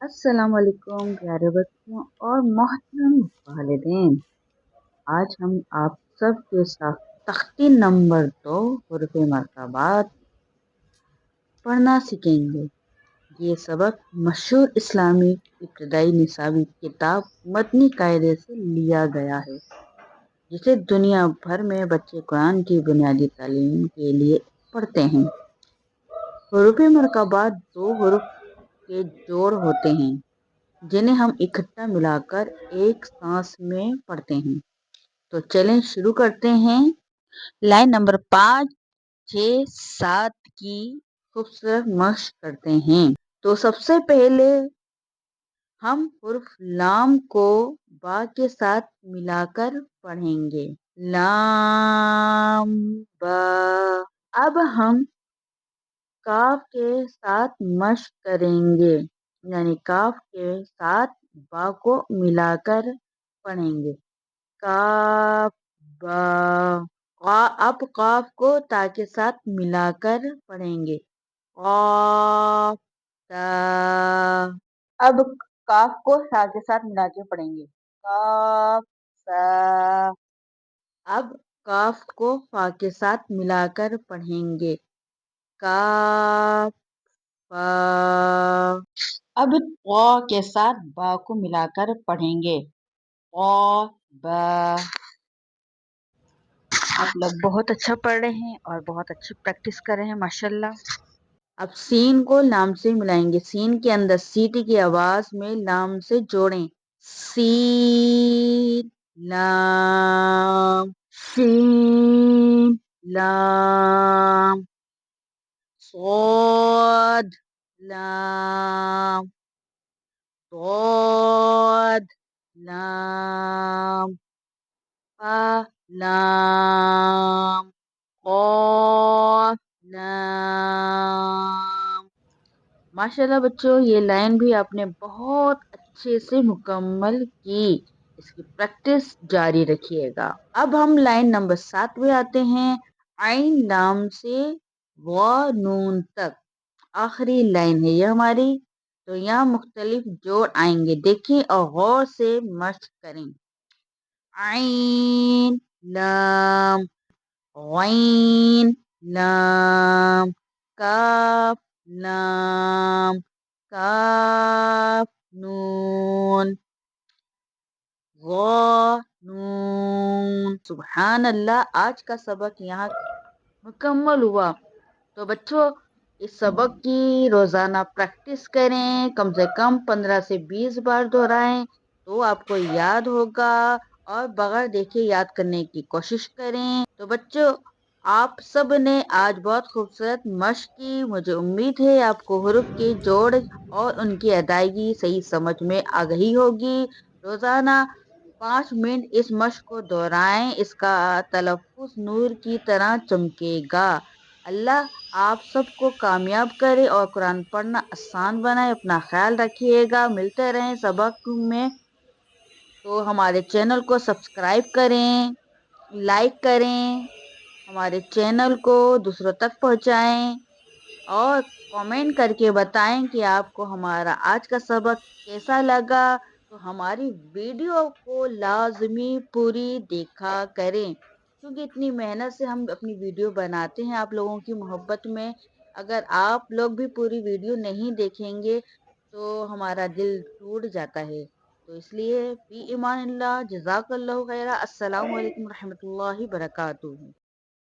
السلام علیکم پیارے بچوں اور محترم والدین۔ آج ہم آپ سب کے ساتھ تختی نمبر 2 حروف مرکبات پڑھنا سیکھیں گے۔ یہ سبق مشہور اسلامی ابتدائی نصابی کتاب مدنی قاعدے سے لیا گیا ہے، جسے دنیا بھر میں بچے قرآن کی بنیادی تعلیم کے لیے پڑھتے ہیں۔ حروف مرکبات دو حروف کے جوڑ ہوتے ہیں جنہیں ہم اکٹھا ملا کر ایک سانس میں پڑھتے ہیں۔ تو چلیں شروع کرتے ہیں۔ لائن نمبر 5، 6، 7 کی خوبصورت مشق کرتے ہیں۔ تو سب سے پہلے ہم حرف لام کو با کے ساتھ ملا کر پڑھیں گے، لام با۔ اب ہم کاف کے ساتھ مشق کریں گے، یعنی کاف کے ساتھ با کو ملا کر پڑھیں گے، کاف با۔ اب قاف کو تا کے ساتھ ملا کر پڑھیں گے، قاف تا۔ اب کاف کو سا کے ساتھ ملا کے پڑھیں گے، کاف سا۔ اب کاف کو فا کے ساتھ ملا کر پڑھیں گے، کاف فا۔ اب قا کے ساتھ با کو ملا کر پڑھیں گے، قا با۔ آپ لوگ بہت اچھا پڑھ رہے ہیں اور بہت اچھی پریکٹس کر رہے ہیں، ماشاءاللہ۔ اب سین کو لام سے ملائیں گے، سین کے اندر سیٹی کی آواز میں لام سے جوڑیں، سین لام، سین لام، صاد لام، ضاد لام، فا لام، قاف لام۔ ماشاءاللہ بچوں، یہ لائن بھی آپ نے بہت اچھے سے مکمل کی، اس کی پریکٹس جاری رکھیے گا۔ اب ہم لائن نمبر 7 پہ آتے ہیں، عین لام سے وا نون تک آخری لائن ہے یہ ہماری۔ تو یہاں مختلف جوڑ آئیں گے، دیکھیں اور غور سے مشق کریں، عین لام، غین لام، کاف لام، کاف نون، غا نون۔ سبحان اللہ، آج کا سبق یہاں مکمل ہوا۔ تو بچوں، اس سبق کی روزانہ پریکٹس کریں، کم سے کم 15 سے 20 بار دہرائیں تو آپ کو یاد ہوگا، اور بغیر دیکھے یاد کرنے کی کوشش کریں۔ تو بچوں، آپ سب نے آج بہت خوبصورت مشق کی، مجھے امید ہے آپ کو حروف کے جوڑ اور ان کی ادائیگی صحیح سمجھ میں آ گئی ہوگی۔ روزانہ 5 منٹ اس مشق کو دہرائیں، اس کا تلفظ نور کی طرح چمکے گا۔ اللہ آپ سب کو کامیاب کرے اور قرآن پڑھنا آسان بنائے۔ اپنا خیال رکھیے گا، ملتے رہیں سبق میں۔ تو ہمارے چینل کو سبسکرائب کریں، لائک کریں، ہمارے چینل کو دوسروں تک پہنچائیں، اور کامنٹ کر کے بتائیں کہ آپ کو ہمارا آج کا سبق کیسا لگا۔ تو ہماری ویڈیو کو لازمی پوری دیکھا کریں، کیونکہ اتنی محنت سے ہم اپنی ویڈیو بناتے ہیں آپ لوگوں کی محبت میں۔ اگر آپ لوگ بھی پوری ویڈیو نہیں دیکھیں گے تو ہمارا دل ٹوٹ جاتا ہے۔ تو اس لیے فی امان اللہ، جزاک اللہ خیرہ، السلام علیکم ورحمۃ اللہ وبرکاتہ۔